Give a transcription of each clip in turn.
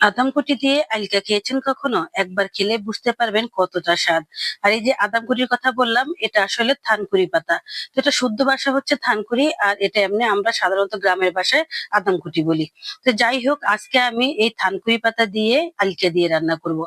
আদামকুটি দিয়ে আইলকা খেয়েছেন কখনো? একবার খেলে বুঝতে পারবেন কতটা স্বাদ। আর এই যে আদামকুটির কথা বললাম, এটা আসলে থানকুড়ি পাতা। তো এটা শুদ্ধ ভাষা হচ্ছে থানকুড়ি, আর এটা এমনি আমরা সাধারণত গ্রামের ভাষায় আদামকুটি বলি। তো যাই হোক, আজকে আমি এই থানকুড়ি পাতা দিয়ে আইলকা দিয়ে রান্না করব।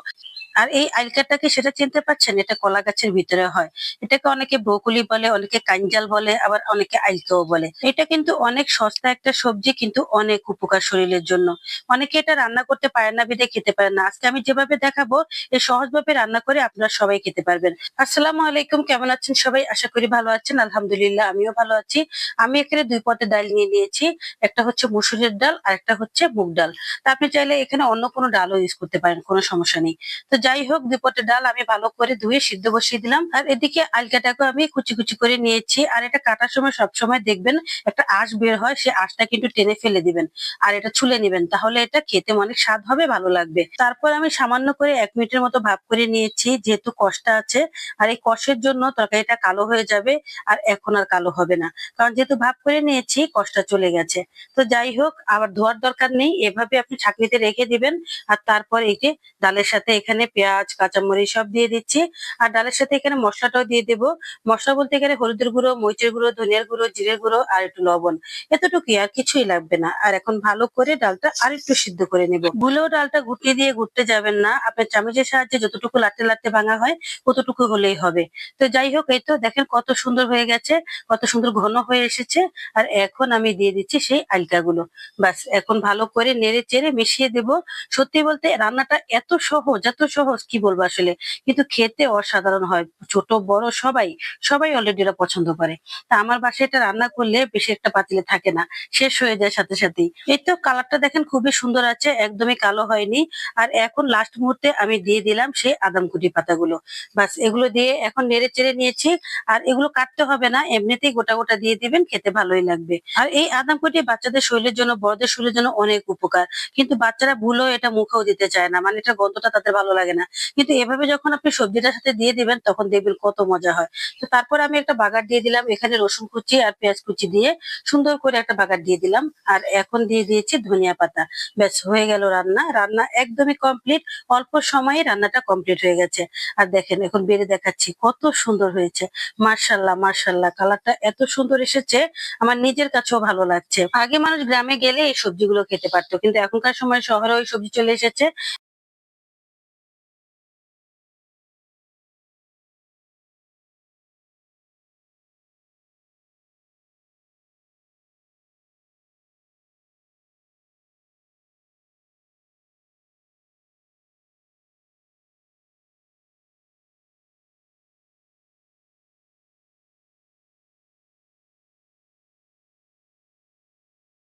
আর এই আইলকাটাকে সেটা চিনতে পারছেন, এটা কলা গাছের ভিতরে হয়। এটাকে অনেকে ব্রোকলি বলে, অনেকে কাঞ্জাল বলে, আবার অনেকে আইলকাও বলে। এটা কিন্তু অনেক সস্তা একটা সবজি, কিন্তু অনেক উপকার শরীরের জন্য। অনেকে এটা রান্না করতে পারে না, বিধায় খেতে পারে না। আজকে আমি যেভাবে দেখাবো, এই সহজভাবে রান্না করে আপনারা সবাই খেতে পারবেন। আসসালামু আলাইকুম, কেমন আছেন সবাই? আশা করি ভালো আছেন। আলহামদুলিল্লাহ, আমিও ভালো আছি। আমি এখানে দুই পদের ডাল নিয়ে নিয়েছি। একটা হচ্ছে মসুরের ডাল আর একটা হচ্ছে মুগ ডাল। তা আপনি চাইলে এখানে অন্য কোনো ডালও ইউজ করতে পারেন, কোনো সমস্যা নেই। তো যাই হোক, দুই পটের ডাল আমি ভালো করে ধুয়ে সিদ্ধ বসিয়ে দিলাম। আর এদিকে আলকাটাকে আমি কুচি কুচি করে নিয়েছি। আর এটা কাটার সময় সবসময় দেখবেন একটা আঁশ বের হয়, সে আঁশটা কিন্তু টেনে ফেলে দিবেন। আর এটা ছুলে নিবেন, তাহলে এটা খেতে অনেক স্বাদ হবে, ভালো লাগবে। তারপর আমি সামান্য করে 1 মিনিটের মতো ভাপ করে নিয়েছি, যেহেতু কষটা আছে। আর এই কষের জন্য তরকারিটা কালো হয়ে যাবে। আর এখন আর কালো হবে না, কারণ যেহেতু ভাপ করে নিয়েছি, কষটা চলে গেছে। তো যাই হোক, আবার ধোয়ার দরকার নেই, এভাবে আপনি ছাঁকনিতে রেখে দিবেন। আর তারপর এই যে ডালের সাথে এখানে পেঁয়াজ, কাঁচামরিচ সব দিয়ে দিচ্ছি। আর ডালের সাথে এখানে মশলাটাও দিয়ে দেব। মশলা বলতে এখানে হলুদের গুঁড়ো, মরিচের গুঁড়ো, ধনিয়ার গুঁড়ো, জিরের গুঁড়ো আর একটু লবণ। এতটুকুই, আর কিছুই লাগবে না। আর এখন ভালো করে ডালটা আরেকটু সিদ্ধ করে নেব। ভুলেও ডালটা ঘুটিয়ে দিয়ে ঘুরতে যাবেন না, আপনার চামচের সাহায্যে যতটুকু লাটতে লাটতে ভাঙা হয় ততটুকু হলেই হবে। তো যাই হোক, এই তো দেখেন কত সুন্দর হয়ে গেছে, কত সুন্দর ঘন হয়ে এসেছে। আর এখন আমি দিয়ে দিচ্ছি সেই আলকা গুলো। বাস, এখন ভালো করে নেড়ে চেড়ে মিশিয়ে দেব। সত্যি বলতে রান্নাটা এত সহজ, এত সহজ, কি বলবো আসলে। কিন্তু খেতে অসাধারণ হয়। ছোট বড় সবাই, সবাই অলরেডি এটা পছন্দ করে। তা আমার বাসায় এটা রান্না করলে বেশি একটা পাতিলে থাকে না, শেষ হয়ে যায় সাথে সাথেই। এই তো কালারটা দেখেন খুবই সুন্দর আছে, একদমই কালো হয়নি। আর এখন লাস্ট মুহূর্তে আমি দিয়ে দিলাম সেই আদামকুটি পাতাগুলো। বাস, এগুলো দিয়ে এখন নেড়ে চেড়ে নিয়েছি। আর এগুলো কাটতে হবে না, এমনিতেই গোটা গোটা দিয়ে দিবেন, খেতে ভালোই লাগবে। আর এই আদামকুটি বাচ্চাদের শরীরের জন্য, বড়দের শরীরের জন্য অনেক উপকার। কিন্তু বাচ্চারা ভুলেও এটা মুখেও দিতে চায় না, মানে এটা গন্ধটা তাদের ভালো লাগে না। কিন্তু এভাবে যখন আপনি সবজিটার সাথে দিয়ে দিবেন, তখন দেখবেন কত মজা হয়। তো তারপর আমি একটা বাগার দিয়ে দিলাম, এখানে রসুন কুচি আর পেঁয়াজ কুচি দিয়ে সুন্দর করে একটা বাগার দিয়ে দিলাম। আর এখন দিয়ে দিয়েছি ধনিয়া পাতা। ব্যাস, হয়ে গেল রান্না। রান্না একদমই কমপ্লিট। অল্প সময়ে রান্নাটা কমপ্লিট হয়ে গেছে। আর দেখেন, এখন বেড়ে দেখাচ্ছি কত সুন্দর হয়েছে। মার্শাল্লাহ মার্শাল্লাহ, কালারটা এত সুন্দর এসেছে, আমার নিজের কাছেও ভালো লাগছে। আগে মানুষ গ্রামে গেলে এই সবজিগুলো খেতে পারতো, কিন্তু এখনকার সময় শহরে ওই সবজি চলে এসেছে।